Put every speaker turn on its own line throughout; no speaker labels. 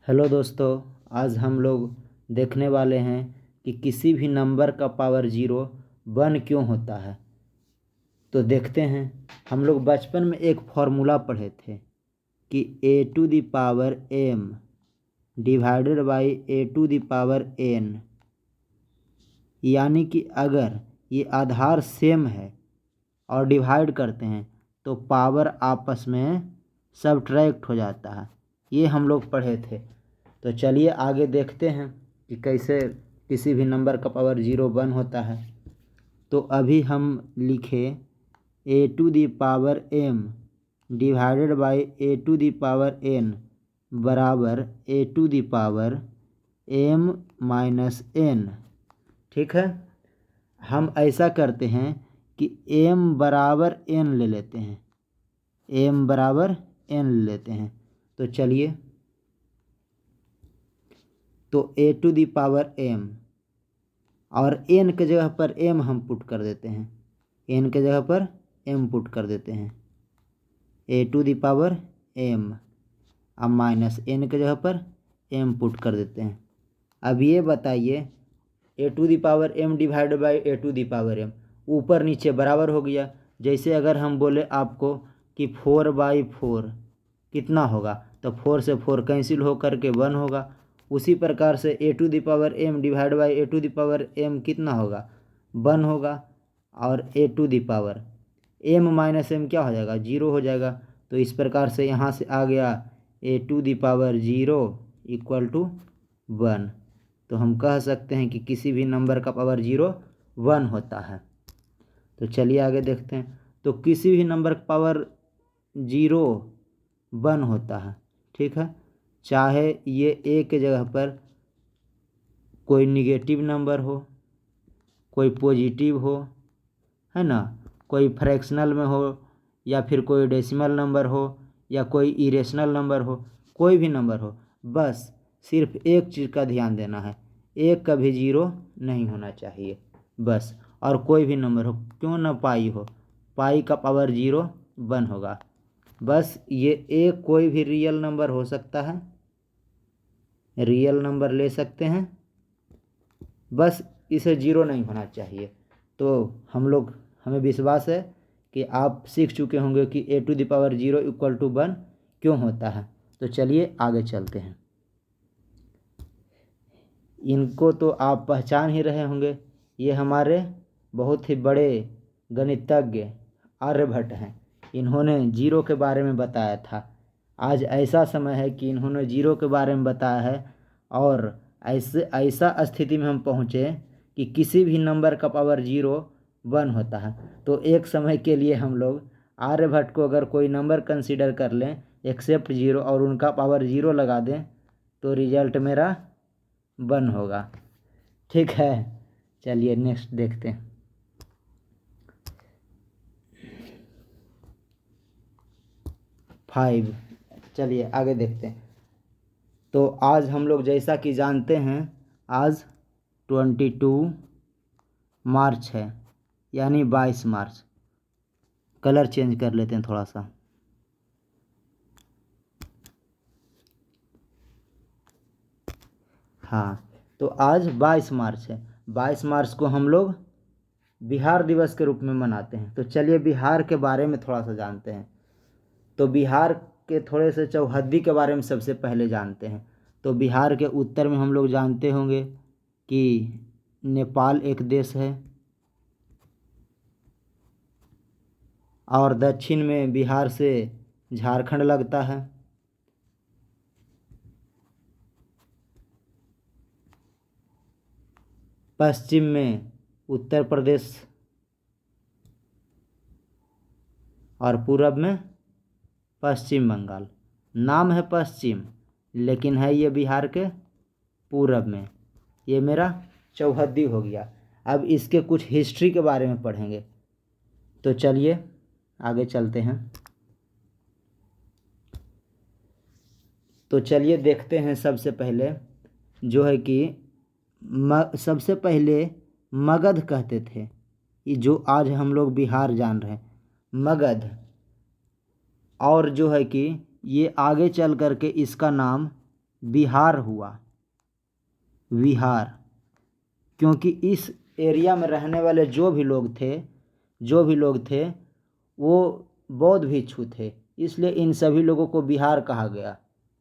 Hello दोस्तों, आज हम लोग देखने वाले हैं कि किसी भी नंबर का पावर ज़ीरो वन क्यों होता है। तो देखते हैं। हम लोग बचपन में एक फॉर्मूला पढ़े थे कि a to the power m divided by a to the power n, यानी कि अगर ये आधार सेम है और डिवाइड करते हैं तो पावर आपस में सब्ट्रैक्ट हो जाता है। ये हम लोग पढ़े थे। तो चलिए आगे देखते हैं कि कैसे किसी भी नंबर का पावर ज़ीरो वन होता है। तो अभी हम लिखे a to the power m divided by a to the power n बराबर a to the power m minus n. ठीक है, हम ऐसा करते हैं कि एम बराबर एन ले लेते हैं, एम बराबर एन ले लेते हैं। तो चलिए, तो ए टू दी पावर एम और एन के जगह पर एम हम पुट कर देते हैं, एन के जगह पर एम पुट कर देते हैं, ए टू दी पावर एम। अब माइनस एन के जगह पर एम पुट कर देते हैं। अब ये बताइए, a to the power m divide by a to the power m ऊपर नीचे बराबर हो गया। जैसे अगर हम बोले आपको कि 4/4 कितना होगा, तो 4 से 4 कैंसिल हो करके 1 होगा। उसी प्रकार से a to the power m divide by a to the power m कितना होगा, 1 होगा। और a to the power m minus m क्या हो जाएगा, 0 हो जाएगा। तो इस प्रकार से यहाँ से आ गया a to the power 0 equal to 1। तो हम कह सकते हैं कि किसी भी नंबर का पावर 0 1 होता है। तो चलिए आगे देखते हैं। तो किसी भी नंबर का पावर 0 1 होता है। ठीक है, चाहे ये ए के जगह पर कोई निगेटिव नंबर हो, कोई पॉजिटिव हो, है ना, कोई फ्रैक्शनल में हो, या फिर कोई डेसिमल नंबर हो, या कोई इरेशनल नंबर हो, कोई भी नंबर हो, बस सिर्फ एक चीज़ का ध्यान देना है, एक कभी 0 नहीं होना चाहिए बस। और कोई भी नंबर हो, क्यों ना पाई हो, पाई का पावर 0 1 होगा बस। ये एक कोई भी रियल नंबर हो सकता है, रियल नंबर ले सकते हैं, बस इसे 0 नहीं होना चाहिए। तो हमें विश्वास है कि आप सीख चुके होंगे कि a to the power 0 equal to 1 क्यों होता है। तो चलिए आगे चलते हैं। इनको तो आप पहचान ही रहे होंगे, ये हमारे बहुत ही बड़े गणितज्ञ आर्यभट्ट हैं। इन्होंने 0 के बारे में बताया था। आज ऐसा समय है कि इन्होंने 0 के बारे में बताया है, और ऐसा स्थिति में हम पहुँचे कि किसी भी नंबर का पावर 0 1 होता है। तो एक समय के लिए हम लोग आर्यभट्ट को अगर कोई नंबर कंसीडर कर लें एक्सेप्ट 0 और उनका पावर 0 लगा दें, तो रिजल्ट मेरा 1 होगा। ठीक है, चलिए नेक्स्ट देखते हैं। फाइव, चलिए आगे देखते हैं। तो आज हम लोग जैसा कि जानते हैं, आज 22 मार्च है, यानी 22 मार्च। कलर चेंज कर लेते हैं थोड़ा सा। हाँ, तो आज 22 मार्च है। 22 मार्च को हम लोग बिहार दिवस के रूप में मनाते हैं। तो चलिए बिहार के बारे में थोड़ा सा जानते हैं। तो बिहार के थोड़े से चौहद्दी के बारे में सबसे पहले जानते हैं। तो बिहार के उत्तर में हम लोग जानते होंगे कि नेपाल एक देश है, और दक्षिण में बिहार से झारखंड लगता है, पश्चिम में उत्तर प्रदेश, और पूरब में पश्चिम बंगाल। नाम है पश्चिम, लेकिन है ये बिहार के पूरब में। ये मेरा चौहद्दी हो गया। अब इसके कुछ हिस्ट्री के बारे में पढ़ेंगे। तो चलिए आगे चलते हैं। तो चलिए देखते हैं। सबसे पहले जो है कि सबसे पहले मगध कहते थे, ये जो आज हम लोग बिहार जान रहे हैं, मगध। और जो है कि ये आगे चल करके इसका नाम बिहार हुआ, विहार, क्योंकि इस एरिया में रहने वाले जो भी लोग थे वो बौद्ध भिक्षु थे, इसलिए इन सभी लोगों को बिहार कहा गया,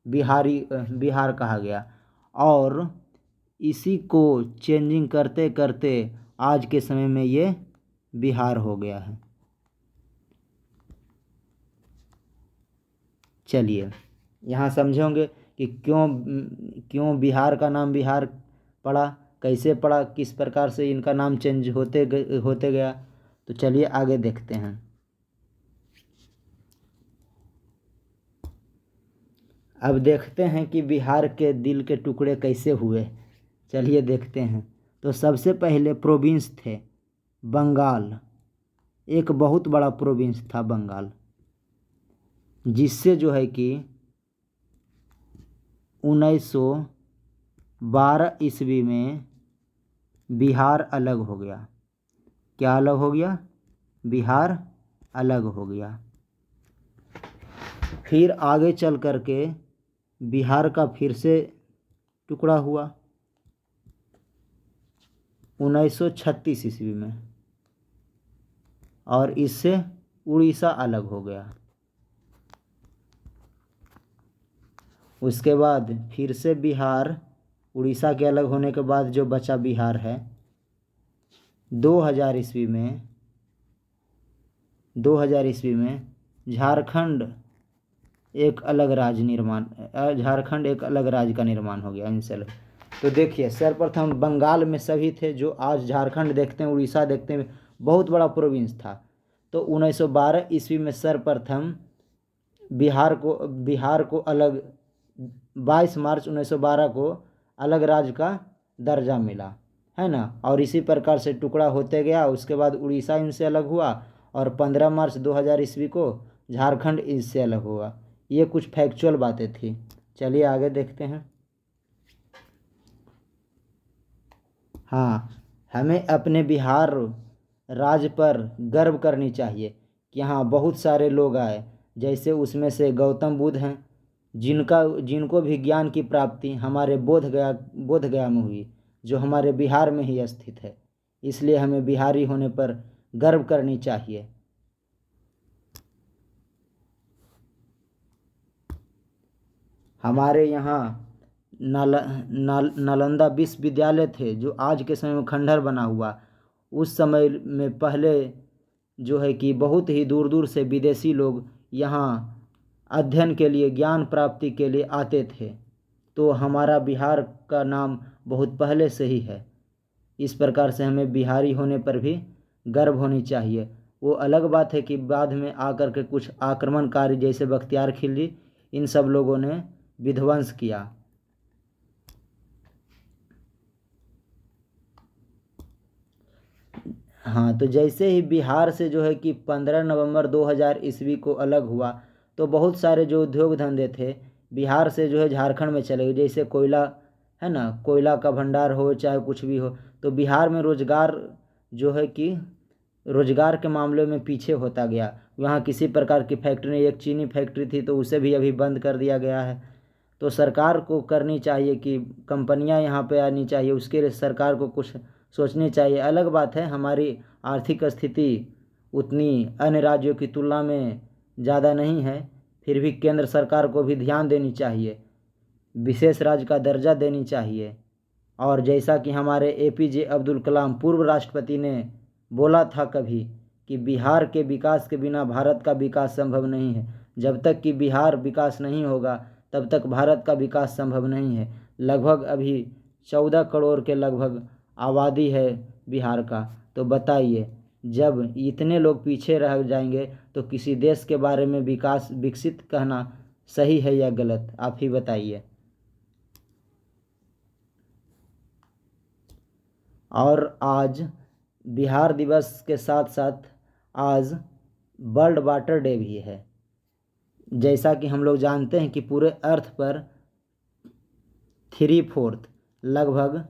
बिहार कहा गया। और इसी को चेंजिंग करते करते आज के समय में ये बिहार हो गया है। चलिए यहाँ समझे होंगे कि क्यों बिहार का नाम बिहार पड़ा, कैसे पड़ा, किस प्रकार से इनका नाम चेंज होते गया। तो चलिए आगे देखते हैं। अब देखते हैं कि बिहार के दिल के टुकड़े कैसे हुए। चलिए देखते हैं। तो सबसे पहले प्रोविंस थे बंगाल, एक बहुत बड़ा प्रोविंस था बंगाल, जिससे जो है कि 1912 ईस्वी में बिहार अलग हो गया। क्या अलग हो गया? बिहार अलग हो गया। फिर आगे चल करके बिहार का फिर से टुकड़ा हुआ 1936 ईस्वी में, और इससे उड़ीसा अलग हो गया। उसके बाद फिर से बिहार, उड़ीसा के अलग होने के बाद जो बचा बिहार है, 2000 ईस्वी में झारखंड एक अलग राज्य का निर्माण हो गया इनसे अलग। तो देखिए सर्वप्रथम बंगाल में सभी थे, जो आज झारखंड देखते हैं, उड़ीसा देखते हैं, बहुत बड़ा प्रोविंस था। तो 1912 ईस्वी में सर्वप्रथम बिहार को अलग, 22 मार्च 1912 को अलग राज्य का दर्जा मिला, है ना। और इसी प्रकार से टुकड़ा होते गया। उसके बाद उड़ीसा इनसे अलग हुआ, और 15 मार्च 2000 ईस्वी को झारखंड इससे अलग हुआ। ये कुछ फैक्चुअल बातें थी। चलिए आगे देखते हैं। हाँ, हमें अपने बिहार राज्य पर गर्व करनी चाहिए कि यहाँ बहुत सारे लोग आए, जैसे उसमें से गौतम बुद्ध हैं, जिनको भी ज्ञान की प्राप्ति हमारे बोधगया में हुई, जो हमारे बिहार में ही स्थित है। इसलिए हमें बिहारी होने पर गर्व करनी चाहिए। हमारे यहाँ नालंदा विश्वविद्यालय थे, जो आज के समय में खंडहर बना हुआ। उस समय में पहले जो है कि बहुत ही दूर दूर से विदेशी लोग यहाँ अध्ययन के लिए, ज्ञान प्राप्ति के लिए आते थे। तो हमारा बिहार का नाम बहुत पहले से ही है। इस प्रकार से हमें बिहारी होने पर भी गर्व होनी चाहिए। वो अलग बात है कि बाद में आकर के कुछ आक्रमणकारी जैसे बख्तियार खिलजी, इन सब लोगों ने विध्वंस किया। हाँ, तो जैसे ही बिहार से जो है कि 15 नवंबर 2000 ईस्वी को अलग हुआ, तो बहुत सारे जो उद्योग धंधे थे बिहार से जो है झारखंड में चले गए। जैसे कोयला है ना, कोयला का भंडार हो, चाहे कुछ भी हो, तो बिहार में रोजगार जो है कि रोजगार के मामले में पीछे होता गया। वहाँ किसी प्रकार की फैक्ट्री नहीं, एक चीनी फैक्ट्री थी तो उसे भी अभी बंद कर दिया गया है। तो सरकार को करनी चाहिए कि कंपनियां यहाँ पे आनी चाहिए, उसके लिए सरकार को कुछ सोचनी चाहिए। अलग बात है हमारी आर्थिक स्थिति उतनी अन्य राज्यों की तुलना में ज़्यादा नहीं है, फिर भी केंद्र सरकार को भी ध्यान देनी चाहिए, विशेष राज्य का दर्जा देनी चाहिए। और जैसा कि हमारे APJ अब्दुल कलाम पूर्व राष्ट्रपति ने बोला था कभी कि बिहार के विकास के बिना भारत का विकास संभव नहीं है। जब तक कि बिहार विकास नहीं होगा तब तक भारत का विकास संभव नहीं है। लगभग अभी 14 करोड़ के लगभग आबादी है बिहार का। तो बताइए, जब इतने लोग पीछे रह जाएंगे तो किसी देश के बारे में विकसित कहना सही है या गलत, आप ही बताइए। और आज बिहार दिवस के साथ साथ आज वर्ल्ड वाटर डे भी है। जैसा कि हम लोग जानते हैं कि पूरे अर्थ पर 3/4 लगभग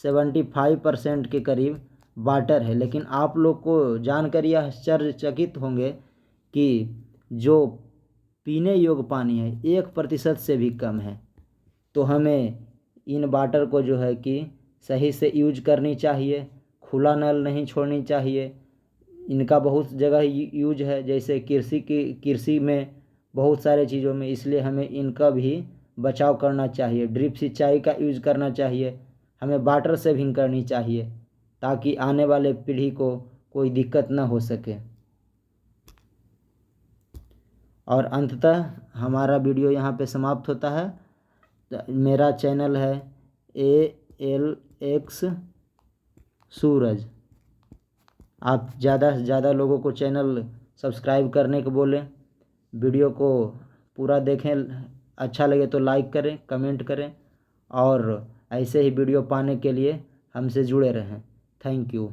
75% के करीब वाटर है, लेकिन आप लोग को जानकर यह आश्चर्यचकित होंगे कि जो पीने योग्य पानी है 1% से भी कम है। तो हमें इन वाटर को जो है कि सही से यूज करनी चाहिए, खुला नल नहीं छोड़नी चाहिए। इनका बहुत जगह यूज है, जैसे कृषि में बहुत सारे चीज़ों में, इसलिए हमें इनका भी बचाव करना चाहिए। ड्रिप सिंचाई का यूज करना चाहिए, हमें वाटर सेविंग करनी चाहिए ताकि आने वाले पीढ़ी को कोई दिक्कत ना हो सके। और अंततः हमारा वीडियो यहाँ पे समाप्त होता है। मेरा चैनल है ALX सूरज। आप ज़्यादा से ज़्यादा लोगों को चैनल सब्सक्राइब करने को बोलें, वीडियो को पूरा देखें, अच्छा लगे तो लाइक करें, कमेंट करें और ऐसे ही वीडियो पाने के लिए हमसे जुड़े रहें। Thank you.